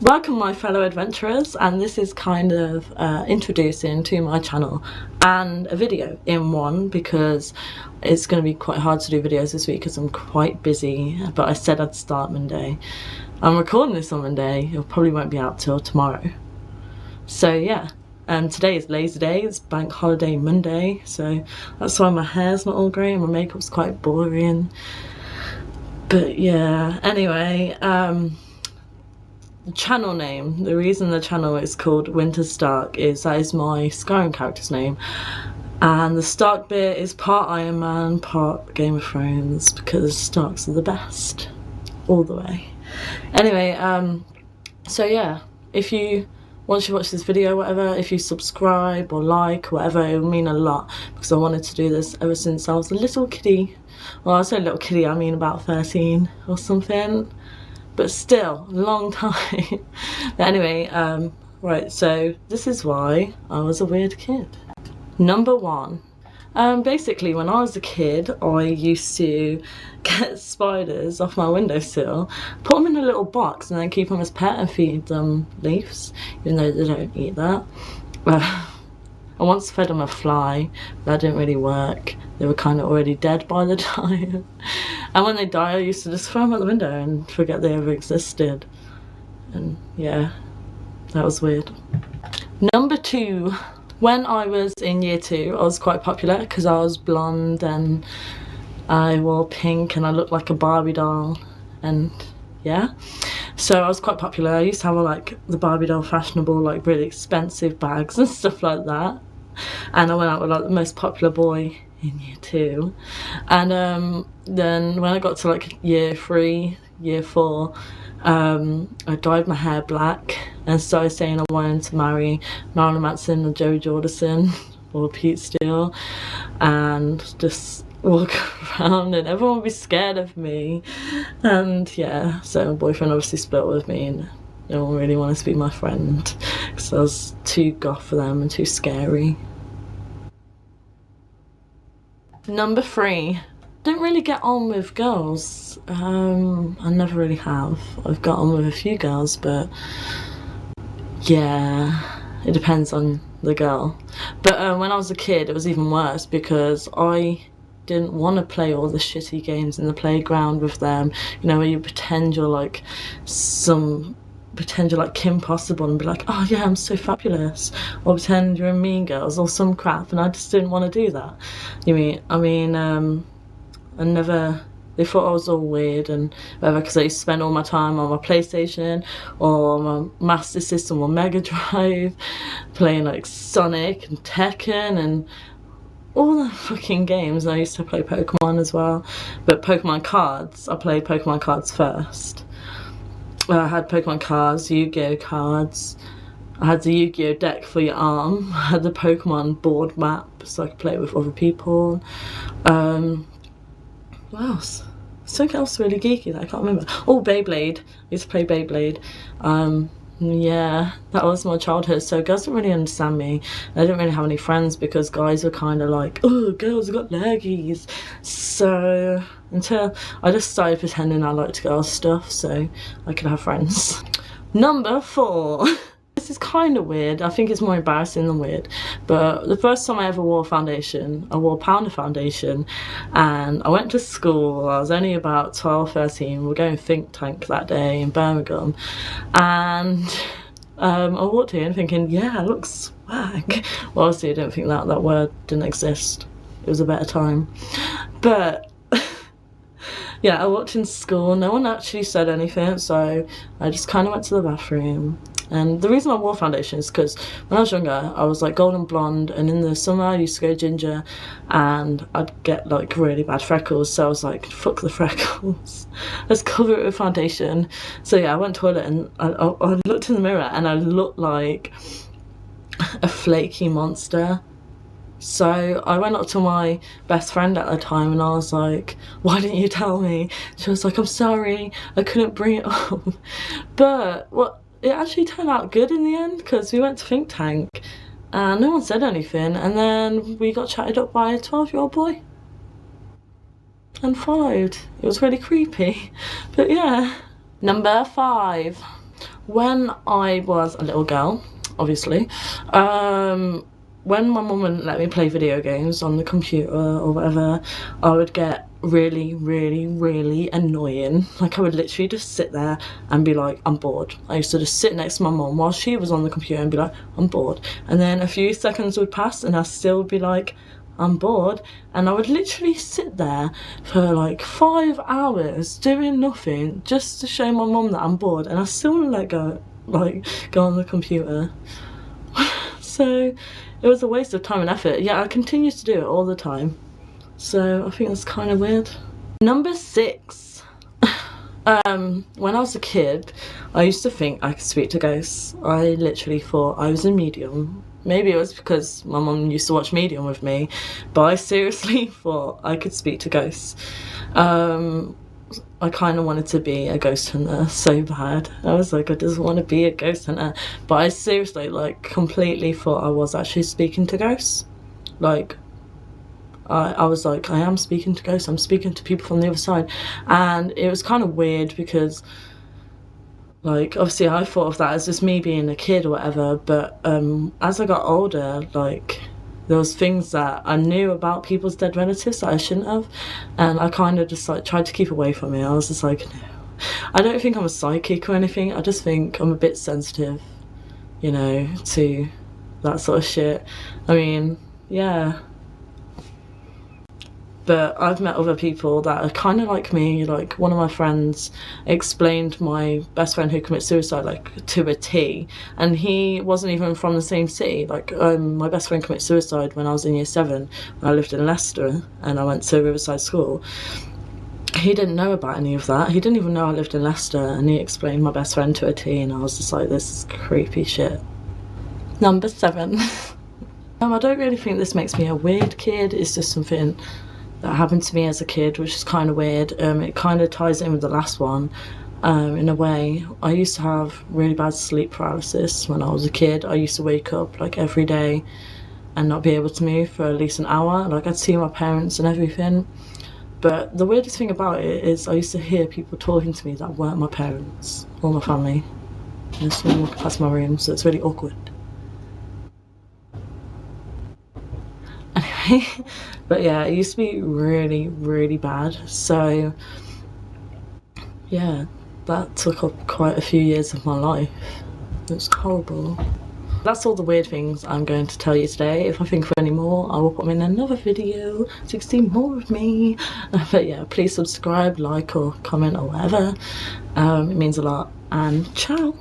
Welcome my fellow adventurers, and this is kind of introducing to my channel and a video in one, because it's going to be quite hard to do videos this week because I'm quite busy, but I said I'd start Monday. I'm recording this on Monday, it probably won't be out till tomorrow. So yeah, today is lazy day, it's bank holiday Monday, so that's why my hair's not all great and my makeup's quite boring. But yeah, anyway, the channel name, the reason the channel is called Winter Stark is that is my Skyrim character's name, and the Stark bit is part Iron Man, part Game of Thrones, because Starks are the best all the way. Anyway, so yeah, if you once you watch this video, whatever, if you subscribe or like, whatever, it will mean a lot, because I wanted to do this ever since I was a little kiddie. Well, I say little kiddie, I mean about 13 or something, but still, a long time. But anyway, right, so this is why I was a weird kid. Number one. Basically, when I was a kid, I used to get spiders off my windowsill, put them in a little box, and then keep them as pet and feed them leaves, even though they don't eat that. I once fed them a fly, but that didn't really work. They were kind of already dead by the time. And when they die, I used to just throw them out the window and forget they ever existed. And yeah, that was weird. Number two. When I was in year 2, I was quite popular because I was blonde and I wore pink and I looked like a Barbie doll, and yeah, so I was quite popular. I used to have like the Barbie doll fashionable, like really expensive bags and stuff like that, and I went out with like the most popular boy in year 2. And then when I got to like year 3, year 4, I dyed my hair black and started saying I wanted to marry Marilyn Manson or Joey Jordison or Pete Steele, and just walk around and everyone would be scared of me. And yeah, so my boyfriend obviously split with me and no one really wanted to be my friend because I was too goth for them and too scary. Number 3. Don't really get on with girls. I never really have. I've got on with a few girls, but yeah, it depends on the girl. But when I was a kid, it was even worse because I didn't want to play all the shitty games in the playground with them, you know, where you pretend you're like Kim Possible and be like, oh yeah, I'm so fabulous, or pretend you're in Mean Girls or some crap, and I just didn't want to do that. They thought I was all weird and whatever because I used to spend all my time on my PlayStation or my Master System or Mega Drive playing like Sonic and Tekken and all the fucking games. I used to play Pokemon as well, but Pokemon cards, I played Pokemon cards first. I had Pokemon cards, Yu-Gi-Oh cards, I had the Yu-Gi-Oh deck for your arm, I had the Pokemon board map so I could play it with other people. What else? Something else really geeky that I can't remember. Oh, Beyblade. I used to play Beyblade. Yeah, that was my childhood. So girls didn't really understand me. I didn't really have any friends because guys were kind of like, oh, girls have got leggies. So until I just started pretending I liked girls stuff so I could have friends. Number 4. This is kind of weird. I think it's more embarrassing than weird, but the first time I ever wore foundation, I wore Pounder foundation, and I went to school. I was only about 12, 13. We were going think tank that day in Birmingham, and I walked in thinking, yeah, it looks swag. Well, obviously I didn't think that word didn't exist. It was a better time. But yeah, I walked in school, no one actually said anything, so I just kind of went to the bathroom. And the reason I wore foundation is because when I was younger, I was like golden blonde, and in the summer I used to go ginger, and I'd get like really bad freckles, so I was like, fuck the freckles, let's cover it with foundation. So yeah, I went to the toilet and I looked in the mirror and I looked like a flaky monster. So I went up to my best friend at the time and I was like, why didn't you tell me? She was like, I'm sorry, I couldn't bring it up. But it actually turned out good in the end because we went to think tank and no one said anything, and then we got chatted up by a 12-year-old boy and followed. It was really creepy, but yeah. Number 5. when I was a little girl, obviously, when my mum wouldn't let me play video games on the computer or whatever, I would get really, really, really annoying. Like, I would literally just sit there and be like, I'm bored. I used to just sit next to my mum while she was on the computer and be like, I'm bored. And then a few seconds would pass and I'd still be like, I'm bored. And I would literally sit there for like 5 hours doing nothing just to show my mum that I'm bored, and I still wouldn't let go, like, go on the computer. So it was a waste of time and effort. Yeah, I continue to do it all the time. So I think that's kind of weird. Number 6. When I was a kid, I used to think I could speak to ghosts. I literally thought I was a medium. Maybe it was because my mum used to watch Medium with me, but I seriously thought I could speak to ghosts. I kind of wanted to be a ghost hunter so bad. I was like, I just want to be a ghost hunter. But I seriously, like, completely thought I was actually speaking to ghosts. Like, I was like, I am speaking to ghosts, I'm speaking to people from the other side. And it was kind of weird because, like, obviously I thought of that as just me being a kid or whatever, but as I got older, like, there was things that I knew about people's dead relatives that I shouldn't have, and I kind of just like tried to keep away from it. I was just like, no. I don't think I'm a psychic or anything, I just think I'm a bit sensitive, you know, to that sort of shit. I mean, yeah. But I've met other people that are kind of like me. Like, one of my friends explained my best friend who commits suicide, like, to a T, and he wasn't even from the same city. Like, my best friend committed suicide when I was in year 7. I lived in Leicester and I went to Riverside School. He didn't know about any of that. He didn't even know I lived in Leicester, and he explained my best friend to a T, and I was just like, this is creepy shit. Number 7. I don't really think this makes me a weird kid. It's just something that happened to me as a kid, which is kind of weird. It kind of ties in with the last one in a way. I used to have really bad sleep paralysis when I was a kid. I used to wake up like every day and not be able to move for at least an hour. Like, I'd see my parents and everything, but the weirdest thing about it is I used to hear people talking to me that weren't my parents or my family. And someone walking past my room, so it's really awkward. Anyway, but yeah, it used to be really, really bad. So yeah, that took up quite a few years of my life. It's horrible. That's all the weird things I'm going to tell you today. If I think of any more, I will put them in another video so you can see more of me. But yeah, please subscribe, like, or comment, or whatever. It means a lot. And ciao.